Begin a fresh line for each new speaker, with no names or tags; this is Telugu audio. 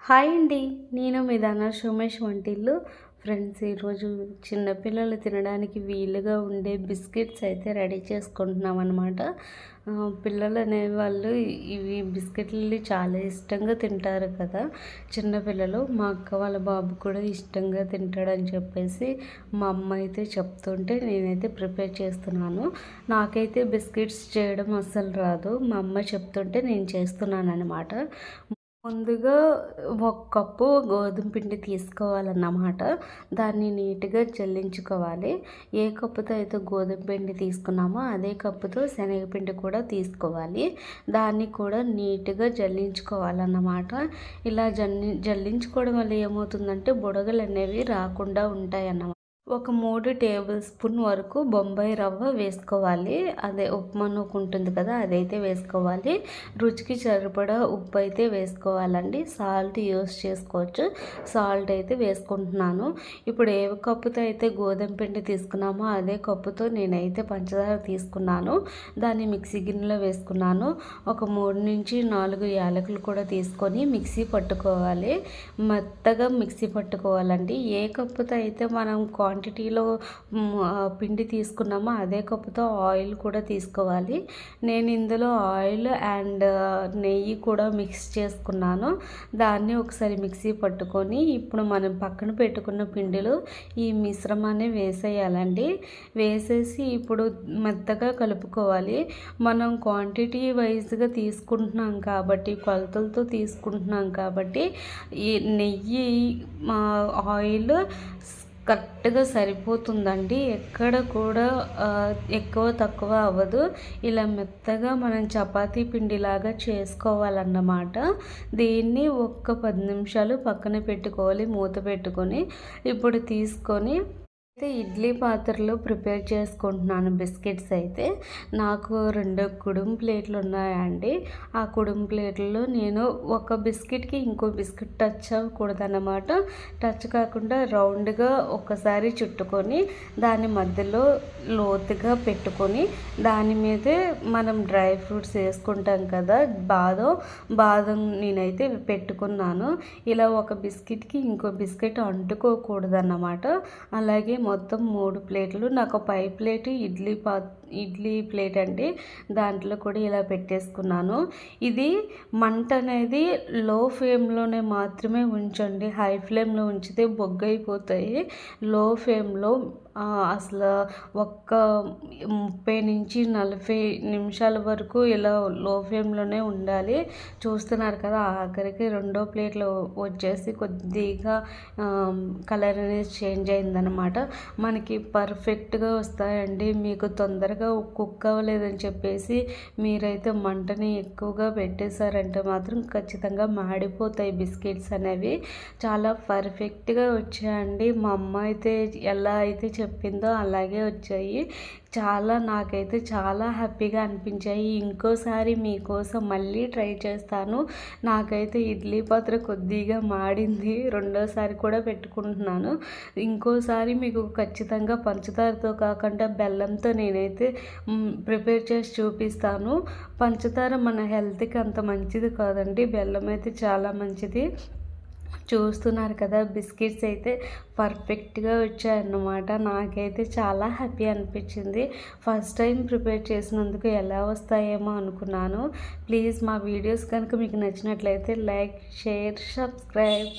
హాయ్ అండి. నేను మీ ధనలక్ష్మి ఉమేష్ వంటిల్లు. ఫ్రెండ్స్, ఈరోజు చిన్నపిల్లలు తినడానికి వీలుగా ఉండే బిస్కెట్స్ అయితే రెడీ చేసుకుంటున్నాం అనమాట. పిల్లలు అనేవాళ్ళు ఇవి బిస్కెట్లు చాలా ఇష్టంగా తింటారు కదా చిన్నపిల్లలు. మా అక్క వాళ్ళ బాబు కూడా ఇష్టంగా తింటాడని చెప్పేసి మా అమ్మ అయితే చెప్తుంటే నేనైతే ప్రిపేర్ చేస్తున్నాను. నాకైతే బిస్కెట్స్ చేయడం అస్సలు రాదు. మా అమ్మ చెప్తుంటే నేను చేస్తున్నాను అనమాట. ముందుగా ఒక కప్పు గోధుమ పిండి తీసుకోవాలన్నమాట. దాన్ని నీట్గా జల్లించుకోవాలి. ఏ కప్పుతో అయితే గోధుమ పిండి తీసుకున్నామో అదే కప్పుతో శనగపిండి కూడా తీసుకోవాలి. దాన్ని కూడా నీట్గా జల్లించుకోవాలన్నమాట. ఇలా జల్లించుకోవడం వల్ల ఏమవుతుందంటే బుడగలు అనేవి రాకుండా ఉంటాయన్నమాట. ఒక 3 టేబుల్ స్పూన్ వరకు బొంబాయి రవ్వ వేసుకోవాలి. అదే ఉప్మా నూక ఉంటుంది కదా, అదైతే వేసుకోవాలి. రుచికి సరిపడా ఉప్పు అయితే వేసుకోవాలండి. సాల్ట్ యూస్ చేసుకోవచ్చు. సాల్ట్ అయితే వేసుకుంటున్నాను. ఇప్పుడు ఏ కప్పుతో అయితే గోధుమ పిండి తీసుకున్నామో అదే కప్పుతో నేనైతే పంచదార తీసుకున్నాను. దాన్ని మిక్సీ గిన్నెలో వేసుకున్నాను. ఒక 3 నుంచి 4 యాలకులు కూడా తీసుకొని మిక్సీ పట్టుకోవాలి. మెత్తగా మిక్సీ పట్టుకోవాలండి. ఏ కప్పుతో అయితే మనం క్వాంటిటీలో పిండి తీసుకున్నామో అదే కప్పుతో ఆయిల్ కూడా తీసుకోవాలి. నేను ఇందులో ఆయిల్ అండ్ నెయ్యి కూడా మిక్స్ చేసుకున్నాను. దాన్ని ఒకసారి మిక్సీ పట్టుకొని ఇప్పుడు మనం పక్కన పెట్టుకున్న పిండిలో ఈ మిశ్రమాన్ని వేసేయాలండి. వేసేసి ఇప్పుడు మెత్తగా కలుపుకోవాలి. మనం క్వాంటిటీ వైజ్గా తీసుకుంటున్నాం కాబట్టి, కొలతలతో తీసుకుంటున్నాం కాబట్టి ఈ నెయ్యి ఆయిల్ కరెక్ట్గా సరిపోతుందండి. ఎక్కడ కూడా ఎక్కువ తక్కువ అవ్వదు. ఇలా మెత్తగా మనం చపాతీ పిండిలాగా చేసుకోవాలన్నమాట. దీన్ని ఒక్క 10 నిమిషాలు పక్కన పెట్టుకోవాలి మూత పెట్టుకొని. ఇప్పుడు తీసుకొని అయితే ఇడ్లీ పాత్రలో ప్రిపేర్ చేసుకుంటున్నాను బిస్కెట్స్ అయితే. నాకు 2 కుడుం ప్లేట్లు ఉన్నాయండి. ఆ కుడుం ప్లేట్లలో నేను ఒక బిస్కెట్కి ఇంకో బిస్కెట్ టచ్ అవ్వకూడదన్నమాట. టచ్ కాకుండా రౌండ్గా ఒకసారి చుట్టుకొని దాని మధ్యలో లోతుగా పెట్టుకొని దాని మీదే మనం డ్రై ఫ్రూట్స్ వేసుకుంటాం కదా, బాదం నేనైతే పెట్టుకున్నాను. ఇలా ఒక బిస్కెట్కి ఇంకో బిస్కెట్ అంటుకోకూడదన్నమాట. అలాగే మొత్తం 3 ప్లేట్లు. నాకు పై ప్లేట్ ఇడ్లీ ప్లేట్ అండి. దాంట్లో కూడా ఇలా పెట్టేసుకున్నాను. ఇది మంట అనేది లో ఫ్లేమ్లోనే మాత్రమే ఉంచండి. హై ఫ్లేమ్లో ఉంచితే బొగ్గైపోతాయి. లో ఫ్లేమ్లో అసలు ఒక్క 30 నుంచి 40 నిమిషాల వరకు ఇలా లో ఫ్లేమ్లోనే ఉండాలి. చూస్తున్నారు కదా, ఆఖరికి 2వ ప్లేట్లో వచ్చేసి కొద్దిగా కలర్ అనేది చేంజ్ అయిందనమాట. మనకి పర్ఫెక్ట్గా వస్తాయండి. మీకు తొందరగా కుక్ అవ్వలేదని చెప్పేసి మీరైతే మంటని ఎక్కువగా పెట్టేశారంటే మాత్రం ఖచ్చితంగా మాడిపోతాయి బిస్కెట్స్ అనేవి. చాలా పర్ఫెక్ట్గా వచ్చాయండి. మా అమ్మ అయితే ఎలా అయితే చెప్పిందో అలాగే వచ్చాయి. నాకైతే చాలా హ్యాపీగా అనిపించాయి. ఇంకోసారి మీకోసం మళ్ళీ ట్రై చేస్తాను. నాకైతే ఇడ్లీ పాత్ర కొద్దిగా మాడింది. రెండోసారి కూడా పెట్టుకుంటున్నాను. ఇంకోసారి మీకు ఖచ్చితంగా పంచదారతో కాకుండా బెల్లంతో నేనైతే ప్రిపేర్ చేసి చూపిస్తాను. పంచదార మన హెల్త్కి అంత మంచిది కాదండి. బెల్లం అయితే చాలా మంచిది. చూస్తున్నారు కదా, బిస్కెట్స్ అయితే పర్ఫెక్ట్గా వచ్చాయన్నమాట. నాకైతే చాలా హ్యాపీ అనిపించింది. ఫస్ట్ టైం ప్రిపేర్ చేసినందుకు ఎలా వస్తాయేమో అనుకున్నాను. ప్లీజ్ మా వీడియోస్ కనుక మీకు నచ్చినట్లయితే లైక్, షేర్, సబ్స్క్రైబ్.